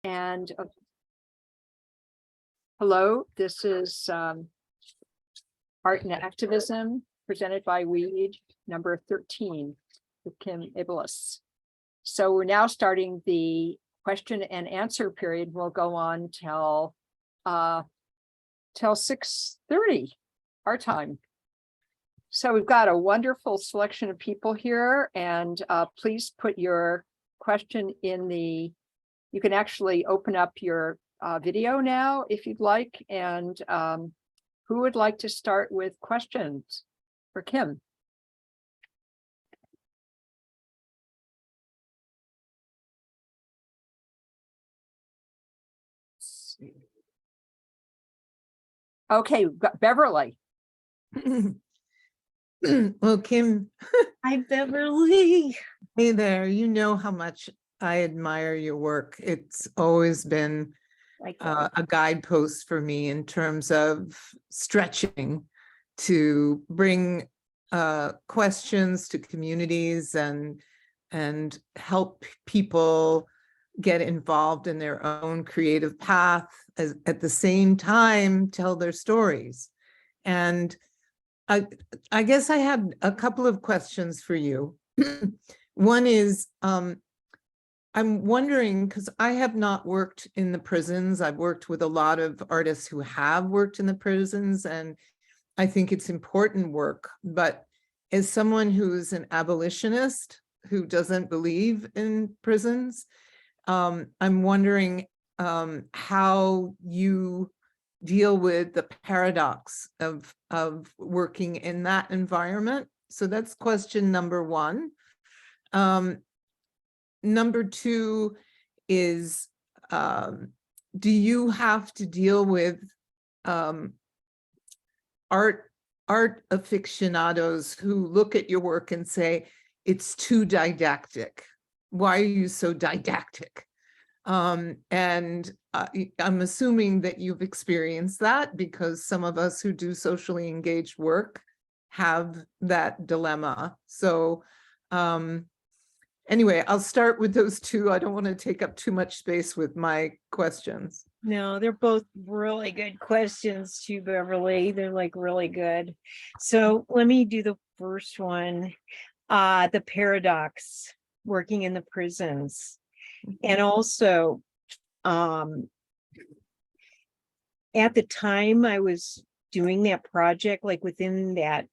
And hello, this is Art and Activism presented by WEED number 13 with Kim Abeles. So we're now starting the question and answer period. Will go on till 6:30 our time. So we've got a wonderful selection of people here, and please put your question in the, you can actually open up your video now if you'd like. And who would like to start with questions for Kim? Okay, we've got Beverly. Well, Kim. Hi, Beverly. Hey there. You know how much I admire your work. It's always been a guidepost for me in terms of stretching to bring questions to communities and help people get involved in their own creative path, at the same time tell their stories. And I guess I had a couple of questions for you. One is, I'm wondering, because I have not worked in the prisons. I've worked with a lot of artists who have worked in the prisons, and I think it's important work. But as someone who's an abolitionist who doesn't believe in prisons, I'm wondering how you deal with the paradox of working in that environment. So that's question number one. Number two is, do you have to deal with art aficionados who look at your work and say, it's too didactic? Why are you so didactic? And I'm assuming that you've experienced that, because some of us who do socially engaged work have that dilemma. So anyway, I'll start with those two. I don't want to take up too much space with my questions. No, they're both really good questions too, Beverly. They're like really good. So let me do the first one. The paradox, working in the prisons. And also, at the time I was doing that project, like within that,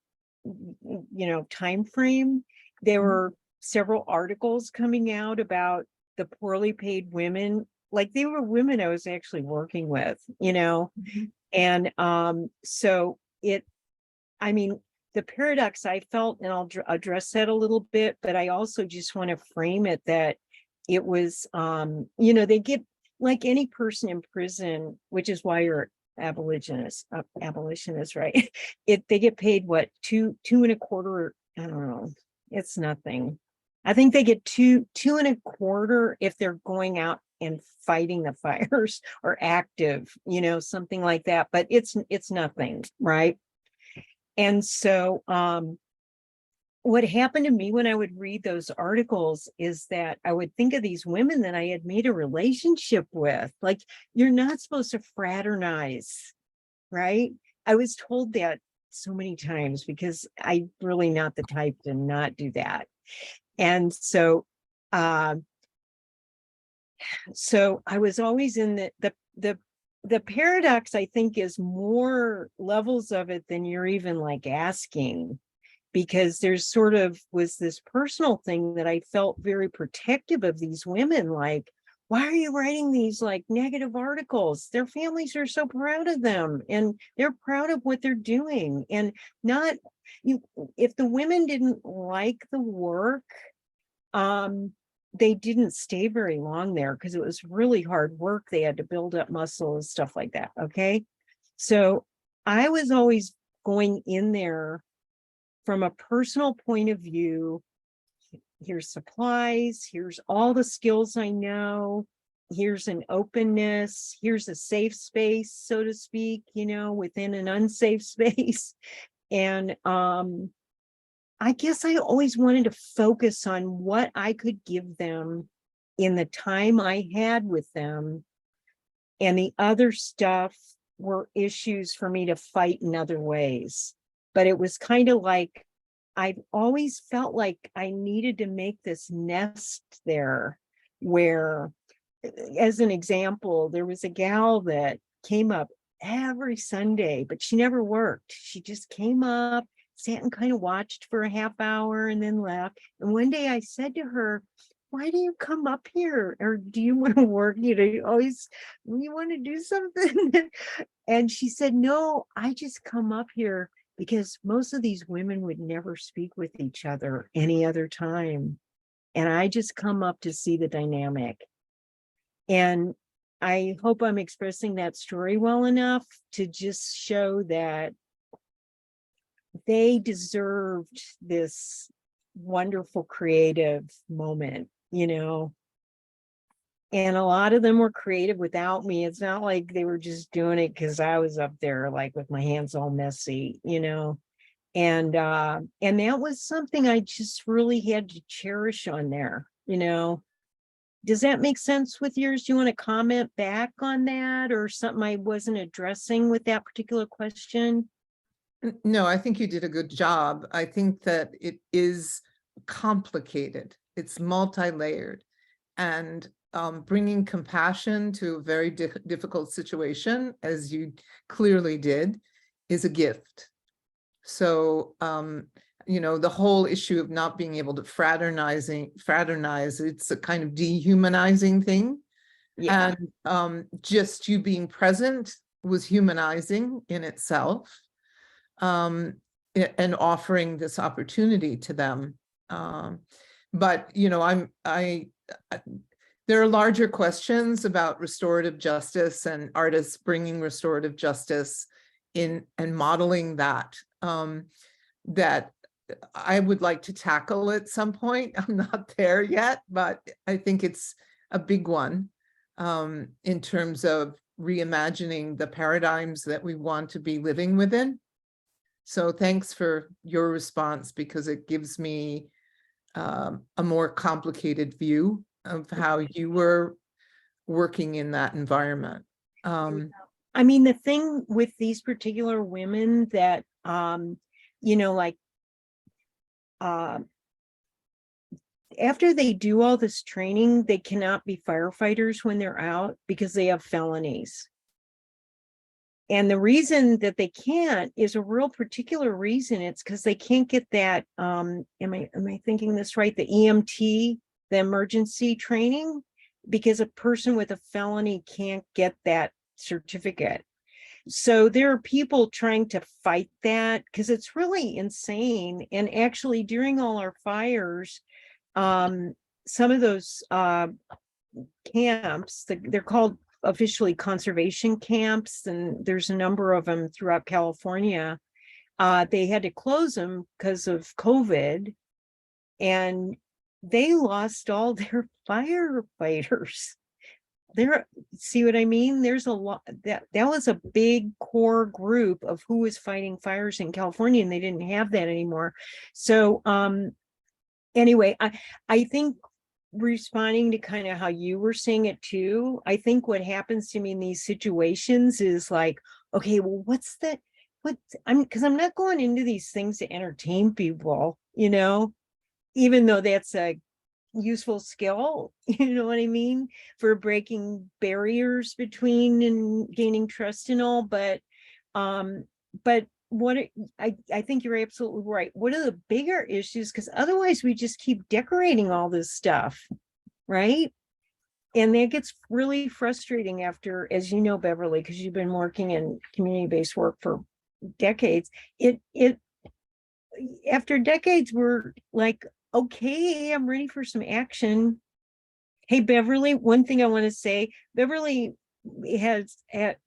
time frame, there were several articles coming out about the poorly paid women. Like, they were women I was actually working with, and so the paradox I felt, and I'll address that a little bit, but I also just want to frame it that it was, they get, like any person in prison, which is why you're abolitionist, right? They get paid what, two and a quarter, I don't know, it's nothing. I think they get two and a quarter if they're going out and fighting the fires or active, something like that, but it's nothing, right? And so what happened to me when I would read those articles is that I would think of these women that I had made a relationship with. Like, you're not supposed to fraternize, right? I was told that so many times because I'm really not the type to not do that. And so I was always in the paradox, I think, is more levels of it than you're even like asking. Because there's sort of was this personal thing that I felt very protective of these women. Like, why are you writing these like negative articles? Their families are so proud of them and they're proud of what they're doing. And if the women didn't like the work, they didn't stay very long there because it was really hard work. They had to build up muscle and stuff like that. Okay. So I was always going in there from a personal point of view. Here's supplies, here's all the skills I know, here's an openness, here's a safe space, so to speak, within an unsafe space. And I guess I always wanted to focus on what I could give them in the time I had with them. And the other stuff were issues for me to fight in other ways. But it was kind of like, I've always felt like I needed to make this nest there where, as an example, there was a gal that came up every Sunday, but she never worked. She just came up, sat and kind of watched for a half hour and then left. And one day I said to her, why do you come up here? Or do you want to work? You always, you want to do something? And she said, no, I just come up here because most of these women would never speak with each other any other time. And I just come up to see the dynamic. And I hope I'm expressing that story well enough to just show that they deserved this wonderful creative moment, and a lot of them were creative without me. It's not like they were just doing it because I was up there like with my hands all messy, and that was something I just really had to cherish on there. Does that make sense with yours? Do you want to comment back on that, or something I wasn't addressing with that particular question? No, I think you did a good job. I think that it is complicated. It's multi-layered, and bringing compassion to a very difficult situation, as you clearly did, is a gift. So, the whole issue of not being able to fraternize, it's a kind of dehumanizing thing. Yeah. And just you being present was humanizing in itself, and offering this opportunity to them. But, there are larger questions about restorative justice and artists bringing restorative justice in and modeling that, that I would like to tackle at some point. I'm not there yet, but I think it's a big one, in terms of reimagining the paradigms that we want to be living within. So thanks for your response, because it gives me a more complicated view of how you were working in that environment. I mean, the thing with these particular women that, after they do all this training, they cannot be firefighters when they're out because they have felonies. And the reason that they can't is a real particular reason. It's because they can't get that, am I thinking this right? The EMT, the emergency training, because a person with a felony can't get that certificate. So there are people trying to fight that because it's really insane. And actually during all our fires, some of those camps, they're called officially conservation camps, and there's a number of them throughout California. They had to close them because of COVID, and they lost all their firefighters. See what I mean? There's a lot that was a big core group of who was fighting fires in California, and they didn't have that anymore. So anyway, I think, responding to kind of how you were saying it too, I think what happens to me in these situations is like, okay, well, because I'm not going into these things to entertain people, even though that's a useful skill, you know what I mean, for breaking barriers between and gaining trust and all, but what I think you're absolutely right. What are the bigger issues? Because otherwise we just keep decorating all this stuff, right? And that gets really frustrating after, as you know, Beverly, because you've been working in community-based work for decades. After decades, we're like, okay, I'm ready for some action. Hey, Beverly, one thing I want to say, Beverly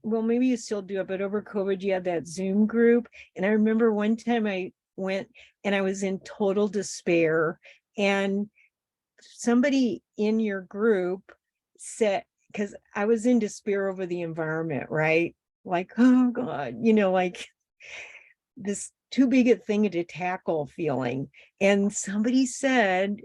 well, maybe you still do it, but over COVID, you had that Zoom group. And I remember one time I went and I was in total despair. And somebody in your group said, because I was in despair over the environment, right? Like, oh God, like this too big a thing to tackle feeling. And somebody said,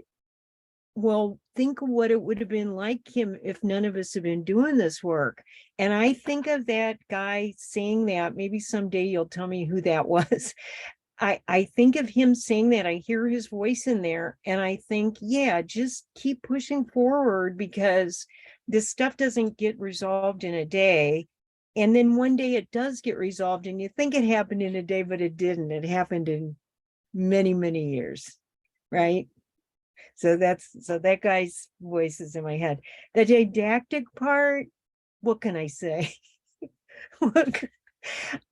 well, think of what it would have been like him if none of us had been doing this work. And I think of that guy saying that, maybe someday you'll tell me who that was. I think of him saying that. I hear his voice in there, and I think, yeah, just keep pushing forward, because this stuff doesn't get resolved in a day. And then one day it does get resolved, and you think it happened in a day, but it didn't. It happened in many, many years, right? So that guy's voice is in my head. The didactic part, what can I say? Look,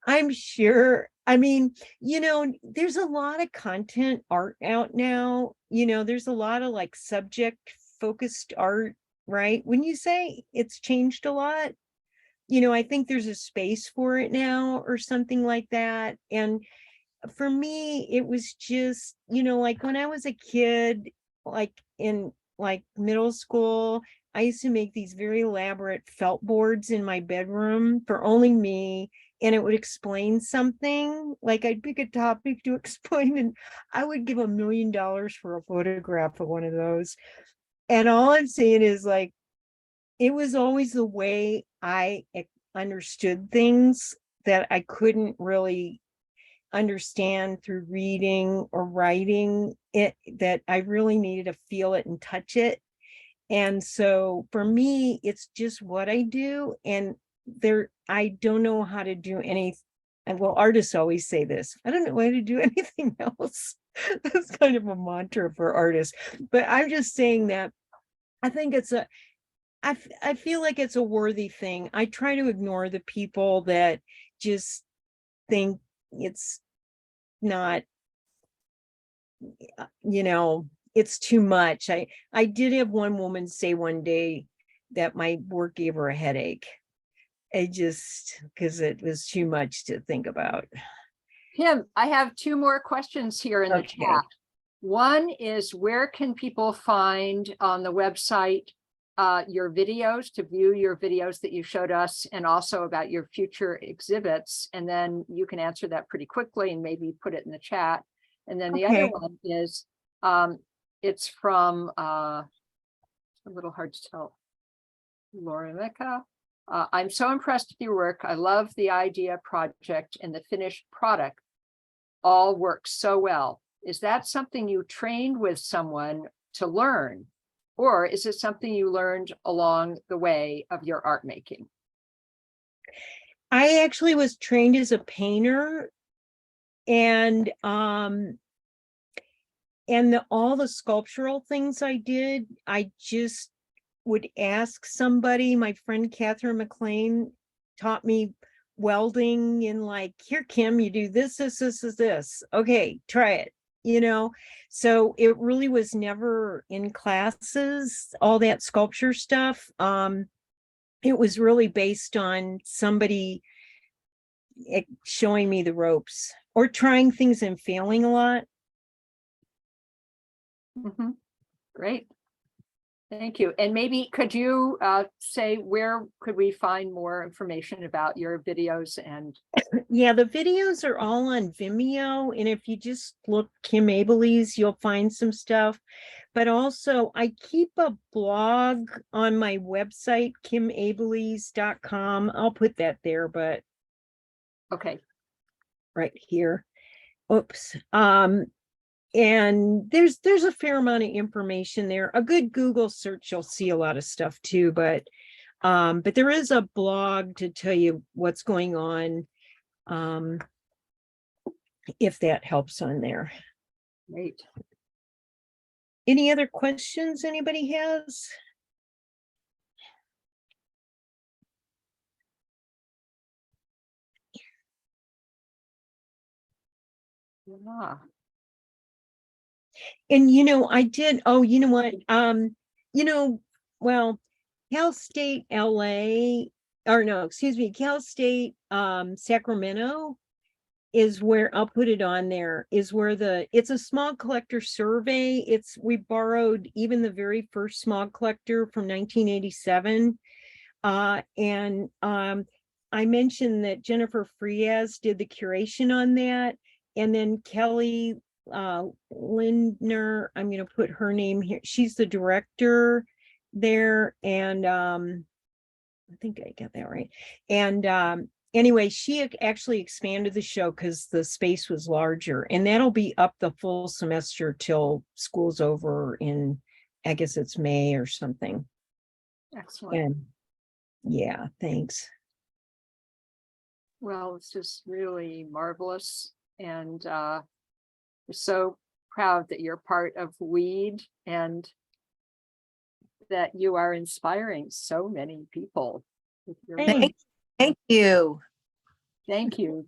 I'm sure, I mean, there's a lot of content art out now. There's a lot of like subject focused art, right? When you say it's changed a lot, I think there's a space for it now or something like that. And for me, it was just, like when I was a kid, like in like middle school, I used to make these very elaborate felt boards in my bedroom for only me. And it would explain something. Like I'd pick a topic to explain, and I would give $1 million for a photograph of one of those. And all I'm saying is, like, it was always the way I understood things that I couldn't really understand through reading or writing it, that I really needed to feel it and touch it. And so for me, it's just what I do. And I don't know how to do any, and well, artists always say this, I don't know how to do anything else. That's kind of a mantra for artists. But I'm just saying that I think I feel like it's a worthy thing. I try to ignore the people that just think it's not, it's too much. I did have one woman say one day that my work gave her a headache. Because it was too much to think about. Kim, I have 2 more questions here in the chat. One is, where can people find on the website your videos, to view your videos that you showed us, and also about your future exhibits? And then you can answer that pretty quickly and maybe put it in the chat. And then the other one is, it's from, a little hard to tell, Lorica. I'm so impressed with your work. I love the idea project, and the finished product all works so well. Is that something you trained with someone to learn, or is it something you learned along the way of your art making? I actually was trained as a painter, and all the sculptural things I did, I just would ask somebody. My friend Catherine McLean taught me welding, and like, here, Kim, you do this. Okay, try it. So it really was never in classes, all that sculpture stuff. It was really based on somebody showing me the ropes, or trying things and failing a lot. Great. Thank you. And maybe could you say, where could we find more information about your videos? And yeah, the videos are all on Vimeo, and if you just look Kim Abeles, you'll find some stuff. But also I keep a blog on my website, kimabeles.com. I'll put that there, but okay, right here. Oops. And there's a fair amount of information there. A good Google search, you'll see a lot of stuff too, but there is a blog to tell you what's going on, if that helps on there. great. Any other questions anybody has? Yeah. And I did, you know what, well, Cal State LA, or no, excuse me, Cal State Sacramento is where, I'll put it on there, is where it's a smog collector survey. We borrowed even the very first smog collector from 1987. And I mentioned that Jennifer Frias did the curation on that. And then Kelly Lindner, I'm going to put her name here. She's the director there. And I think I got that right. And anyway, she actually expanded the show because the space was larger, and that'll be up the full semester till school's over in, I guess it's May or something. Excellent. And yeah, thanks. Well, it's just really marvelous. And we're so proud that you're part of WEED and that you are inspiring so many people. With your work. Thanks. Thank you. Thank you.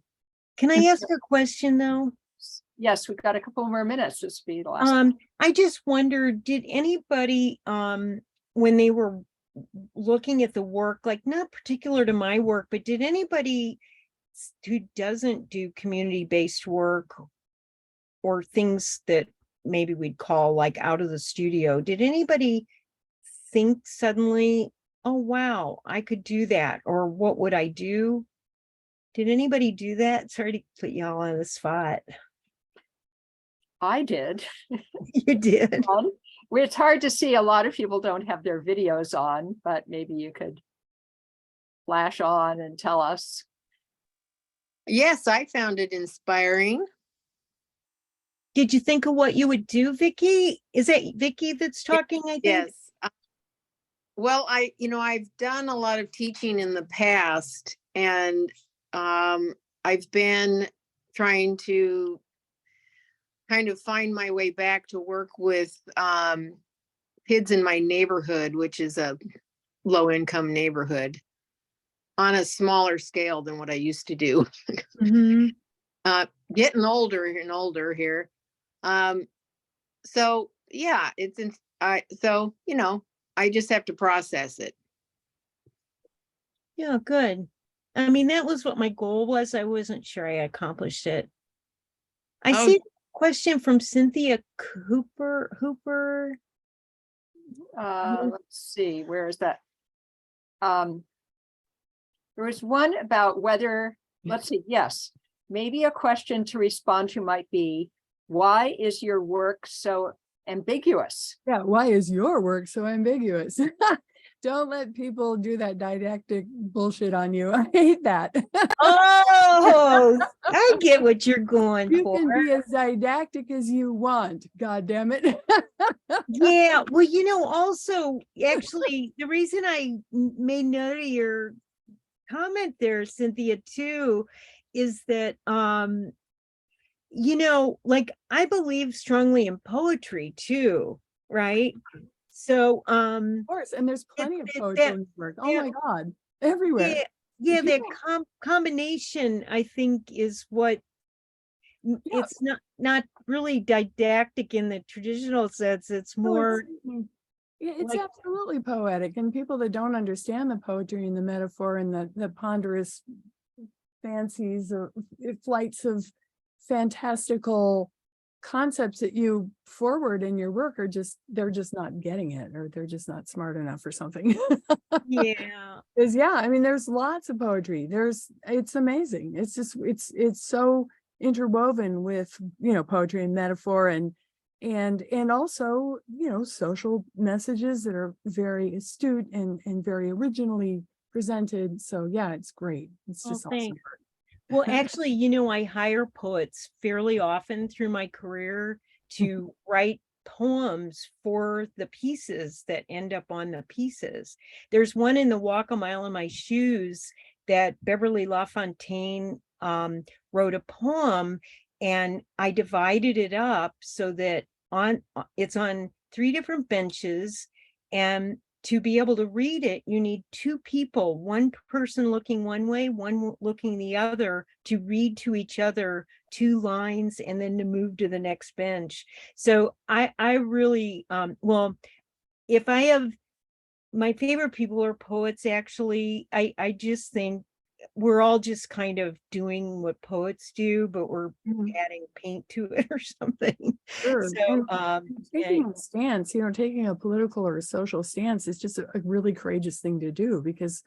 Can I ask a question though? Yes, we've got a couple more minutes. This will be the last. I just wondered, did anybody, when they were looking at the work, like not particular to my work, but did anybody who doesn't do community-based work or things that maybe we'd call like out of the studio, did anybody think suddenly, oh, wow, I could do that? Or what would I do? Did anybody do that? Sorry to put y'all on the spot. I did. You did. It's hard to see. A lot of people don't have their videos on, but maybe you could flash on and tell us. Yes, I found it inspiring. Did you think of what you would do, Vicky? Is that Vicky that's talking, I think? Yes. Well, I've done a lot of teaching in the past, and I've been trying to kind of find my way back to work with kids in my neighborhood, which is a low-income neighborhood, on a smaller scale than what I used to do. Mhm. Getting older and older here. So yeah, I just have to process it. Yeah, good. I mean, that was what my goal was. I wasn't sure I accomplished it. I Oh. see a question from Cynthia Hooper. Let's see, where is that? There was one about whether, let's see, yes, maybe a question to respond to might be, why is your work so ambiguous? Yeah, why is your work so ambiguous? Don't let people do that didactic bullshit on you. I hate that. Oh, I get what you're going You for. can be as didactic as you want. God damn it. Yeah, well, also, actually, the reason I made note of your comment there, Cynthia, too, is that, like I believe strongly in poetry too, right? So, Of course, and there's plenty of that- poetry in this work. Oh my God, everywhere. yeah, that People- combination, I think, is what Yeah. it's not really didactic in the traditional sense. It's No, more it's like- absolutely poetic, and people that don't understand the poetry and the metaphor and the ponderous fancies or flights of fantastical concepts that you forward in your work they're just not getting it, or they're just not smart enough or something. yeah. Yeah, I mean, there's lots of poetry. It's amazing. It's just, it's so interwoven with, poetry and metaphor and also, social messages that are very astute and very originally presented. So yeah, it's great. It's Well, just awesome. thanks. Well, actually, I hire poets fairly often through my career to write poems for the pieces that end up on the pieces. There's one in the Walk a Mile in My Shoes that Beverly LaFontaine wrote a poem, and I divided it up so that it's on 3 different benches, and to be able to read it, you need 2 people, one person looking one way, one looking the other, to read to each other 2 lines and then to move to the next bench. So I really, if I have, my favorite people are poets, actually. I just think we're all just kind of doing what poets do, but we're adding paint to it or something. Sure. So, Taking a stance, taking a political or a social stance is just a really courageous thing to do, because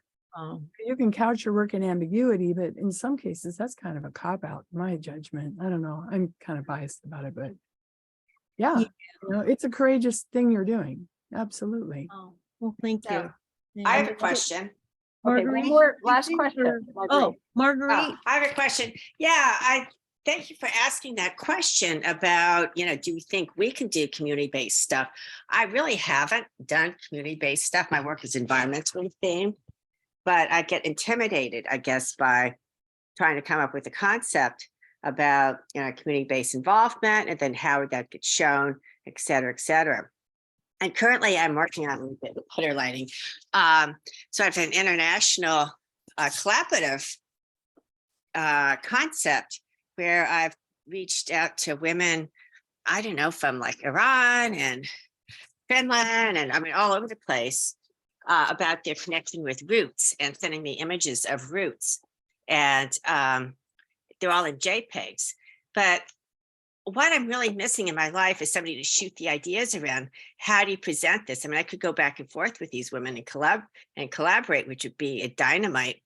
You can couch your work in ambiguity, but in some cases, that's kind of a cop-out, in my judgment. I don't know. I'm kind of biased about it, but yeah, Yeah. it's a courageous thing you're doing. Absolutely. Oh, well, thank So, you. I have a question. Okay, one Marguerite, more, I last think question. we're- Marguerite. Oh, Marguerite, I have a question. Yeah, I thank you for asking that question about, do you think we can do community-based stuff? I really haven't done community-based stuff. My work is environmentally themed, but I get intimidated, I guess, by trying to come up with a concept about, community-based involvement and then how that gets shown, et cetera, et cetera. And currently I'm working on a little bit of header lighting. So I have an international collaborative concept where I've reached out to women, I don't know, from like Iran and Finland, and I mean, all over the place about their connection with roots and sending me images of roots. And they're all in JPEGs. But what I'm really missing in my life is somebody to shoot the ideas around. How do you present this? I mean, I could go back and forth with these women and collaborate, which would be a dynamite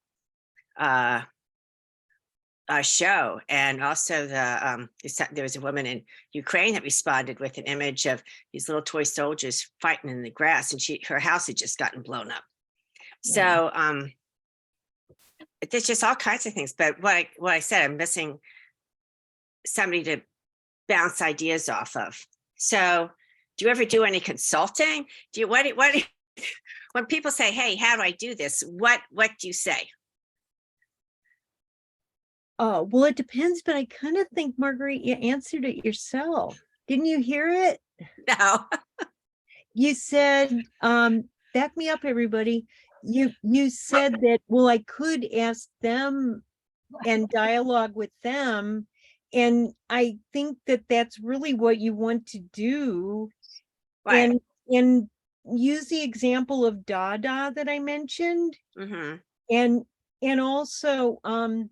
show. And also there was a woman in Ukraine that responded with an image of these little toy soldiers fighting in the grass, and her house had just gotten blown up. So there's just all kinds of things. But what I said, I'm missing somebody to bounce ideas off of. So do you ever do any consulting? What when people say, hey, how do I do this? What do you say? well, it depends, but I kind of think, Marguerite, you answered it yourself. Didn't you hear it? No. You said, back me up, everybody. You said that, well, I could ask them and dialogue with them. And I think that that's really what you want to do. Right. And use the example of Dada that I mentioned. Mm-hmm. And also, I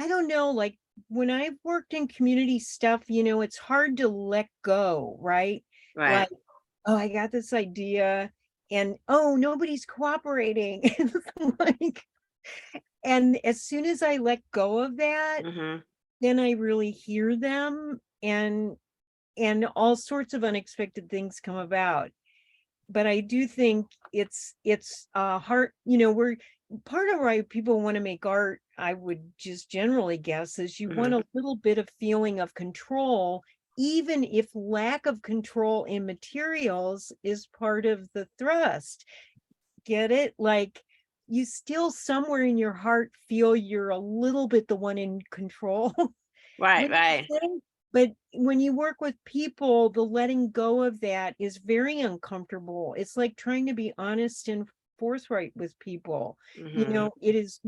don't know, like when I've worked in community stuff, it's hard to let go, right? Right. Like, oh, I got this idea and oh, nobody's cooperating. It's like, and as soon as I let go of that, Mm-hmm. then I really hear them and all sorts of unexpected things come about. But I do think it's hard, we're part of why people want to make art, I would just generally guess, is you want a little bit of feeling of control, even if lack of control in materials is part of the thrust. Get it? Like you still somewhere in your heart feel you're a little bit the one in control. Right, right. But when you work with people, the letting go of that is very uncomfortable. It's like trying to be honest and forthright with people. Mm-hmm. It's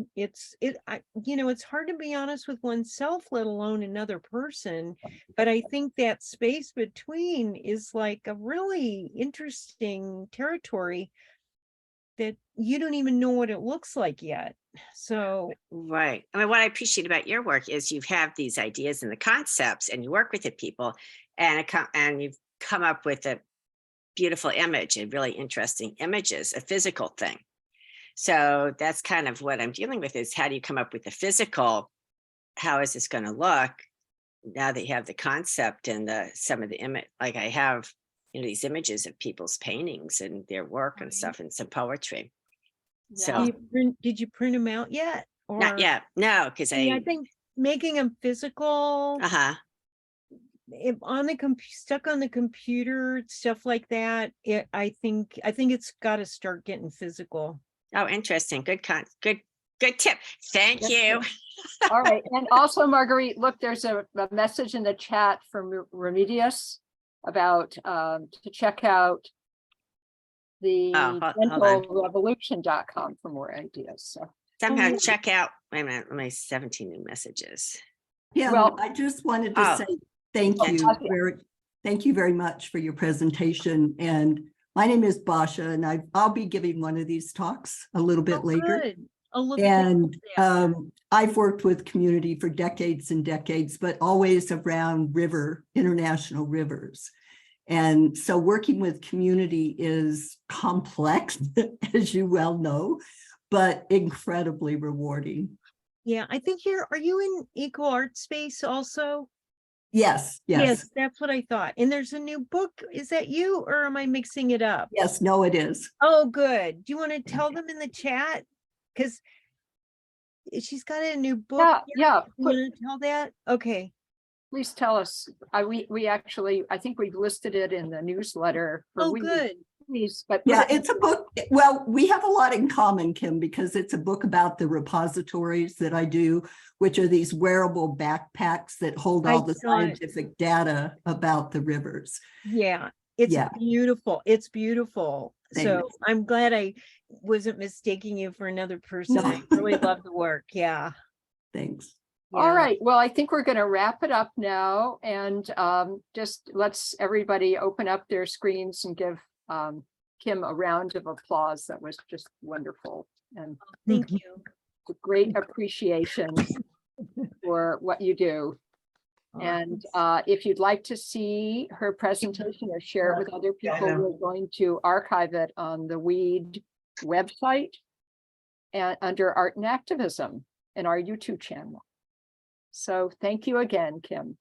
hard to be honest with oneself, let alone another person. But I think that space between is like a really interesting territory that you don't even know what it looks like yet. So Right. I mean, what I appreciate about your work is you have these ideas and the concepts, and you work with the people, and you've come up with a beautiful image and really interesting images, a physical thing. So that's kind of what I'm dealing with, is how do you come up with the physical? How is this going to look now that you have the concept and some of the image? Like I have, these images of people's paintings and their work and stuff, and some poetry. So did you print them out yet? Or not yet. No, because I think making them physical, uh-huh. if on the stuck on the computer, stuff like that. I think it's got to start getting physical. Oh, interesting. Good tip. Thank you. All right. And also, Marguerite, look, there's a message in the chat from Remedius about to check out the mentalrevolution.com for more ideas. So Somehow check out, wait a minute, let me 17 new messages. Yeah, Well- I just wanted to say thank you very much for your presentation. And my name is Basha, and I'll be giving one of these talks a little bit later. Good. And I've worked with community for decades and decades, but always around international rivers. And so working with community is complex, as you well know, but incredibly rewarding. Yeah, I think are you in Eco Art Space also? Yes, yes, That's what I thought. And there's a new book. Is that you or am I mixing it up? yes, no, it is. Oh, good. Do you want to tell them in the chat? Because she's got a new book. Yeah, yeah. You want to tell that? Okay. Please tell us. We actually, I think we've listed it in the newsletter. Oh, good. Please, but Yeah, it's a book. Well, we have a lot in common, Kim, because it's a book about the repositories that I do, which are these wearable backpacks that hold all the scientific data about the rivers. Yeah, it's beautiful. It's beautiful. Thanks. So I'm glad I wasn't mistaking you for another person. No. I really love the work. Yeah. Thanks. all right. Well, I think we're going to wrap it up now, and just let's everybody open up their screens and give Kim a round of applause. That was just wonderful, and Thank you. a great appreciation for what you do. And if you'd like to see her presentation or share it with other people, we're going to archive it on the WEED website and under Art and Activism in our YouTube channel. So thank you again, Kim.